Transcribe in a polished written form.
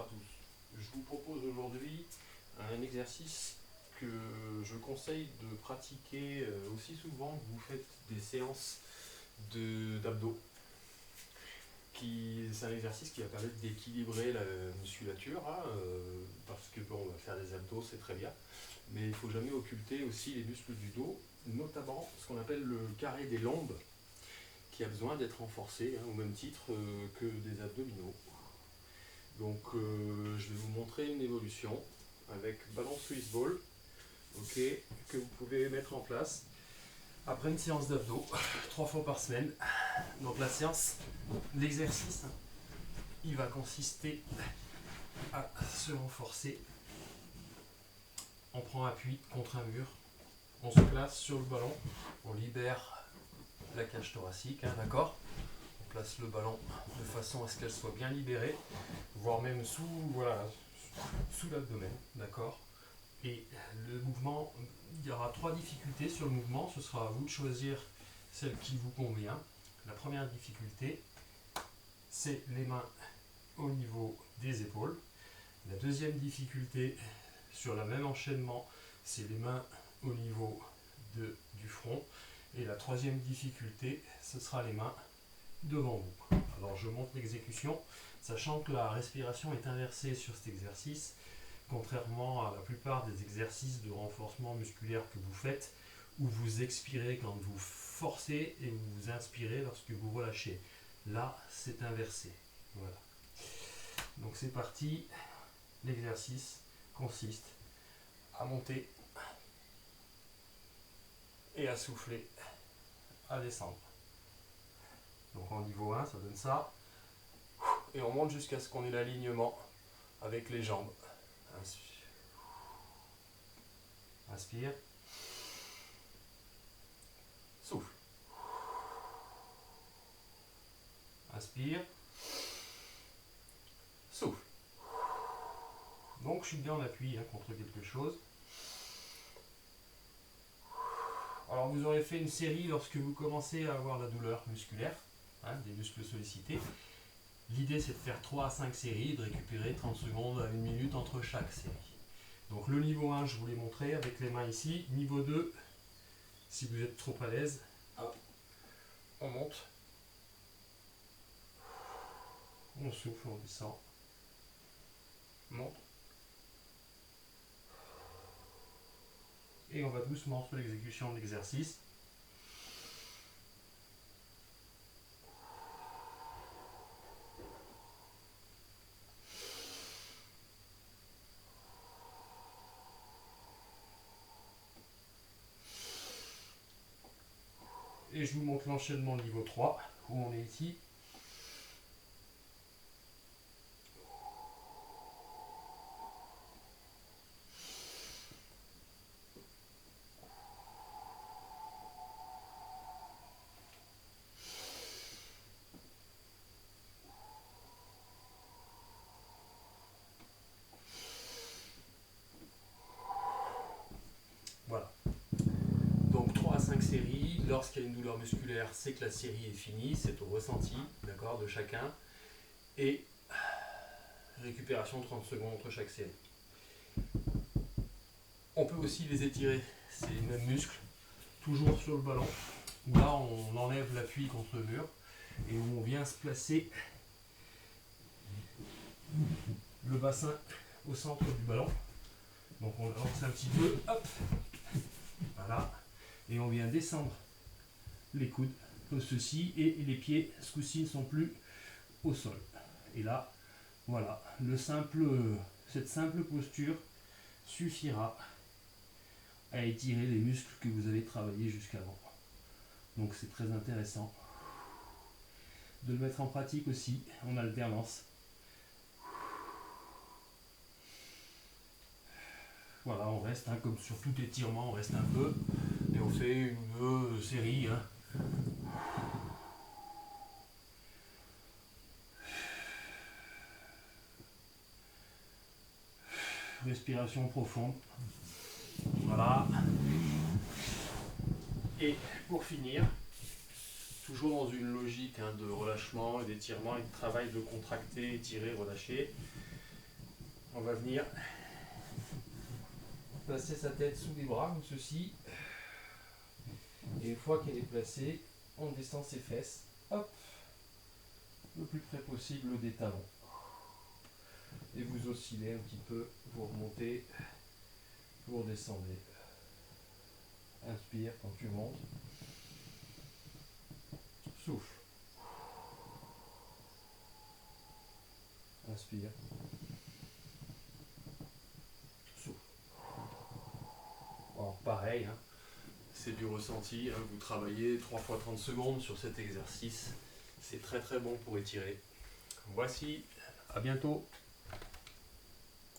à tous. Je vous propose aujourd'hui un exercice que je conseille de pratiquer aussi souvent que vous faites des séances d'abdos. C'est un exercice qui va permettre d'équilibrer la musculature, hein, parce que bon, on va faire des abdos, c'est très bien, mais il ne faut jamais occulter aussi les muscles du dos, notamment ce qu'on appelle le carré des lombes, qui a besoin d'être renforcé, hein, au même titre que des abdominaux. Donc je vais vous montrer une évolution avec ballon Swiss ball, ok, que vous pouvez mettre en place après une séance d'abdos, 3 fois par semaine. Donc la séance, l'exercice, il va consister à se renforcer. On prend appui contre un mur, on se place sur le ballon, on libère la cage thoracique, hein, d'accord. On place le ballon de façon à ce qu'elle soit bien libérée, voire même sous l'abdomen, d'accord. Et le mouvement, il y aura 3 difficultés sur le mouvement, ce sera à vous de choisir celle qui vous convient. La première difficulté, c'est les mains au niveau des épaules. La deuxième difficulté, sur le même enchaînement, c'est les mains au niveau du front. Et la troisième difficulté, ce sera les mains devant vous. Alors je montre l'exécution, sachant que la respiration est inversée sur cet exercice, contrairement à la plupart des exercices de renforcement musculaire que vous faites, où vous expirez quand vous forcez et vous inspirez lorsque vous relâchez. Là, c'est inversé. Voilà. Donc c'est parti. L'exercice consiste à monter et à souffler, à descendre. Donc en niveau 1, ça donne ça. Et on monte jusqu'à ce qu'on ait l'alignement avec les jambes. Inspire. Souffle. Inspire. Souffle. Donc je suis bien en appui, hein, contre quelque chose. Alors vous aurez fait une série lorsque vous commencez à avoir la douleur musculaire, hein, des muscles sollicités. L'idée c'est de faire 3 à 5 séries et de récupérer 30 secondes à 1 minute entre chaque série. Donc le niveau 1, je vous l'ai montré avec les mains ici. Niveau 2, si vous êtes trop à l'aise, on monte, on souffle, on descend, on monte. Et on va doucement sur l'exécution de l'exercice. Et je vous montre l'enchaînement niveau 3, où on est ici. Voilà. Donc 3 à 5 séries. Lorsqu'il y a une douleur musculaire, c'est que la série est finie, c'est au ressenti, d'accord, de chacun. Et récupération de 30 secondes entre chaque série. On peut aussi les étirer, c'est les mêmes muscles, toujours sur le ballon, où là on enlève l'appui contre le mur et où on vient se placer le bassin au centre du ballon. Donc on lance un petit peu, hop, voilà, et on vient descendre les coudes comme ceci, et les pieds ce coup-ci ne sont plus au sol. Et là, voilà, cette simple posture suffira à étirer les muscles que vous avez travaillés jusqu'avant. Donc c'est très intéressant de le mettre en pratique aussi en alternance. Voilà, on reste, hein, comme sur tout étirement, on reste un peu et on fait une ou deux séries. Hein. Respiration profonde. Voilà. Et pour finir, toujours dans une logique, hein, de relâchement et d'étirement et de travail de contracter, étirer, relâcher, On va venir placer sa tête sous les bras comme ceci. Et une fois qu'elle est placée, on descend ses fesses. Hop, le plus près possible des talons. Et vous oscillez un petit peu, vous remontez, vous redescendez. Inspire quand tu montes. Souffle. Inspire. Souffle. Alors pareil, hein, c'est du ressenti. Hein, vous travaillez 3 fois 30 secondes sur cet exercice. C'est très très bon pour étirer. Voici, à bientôt.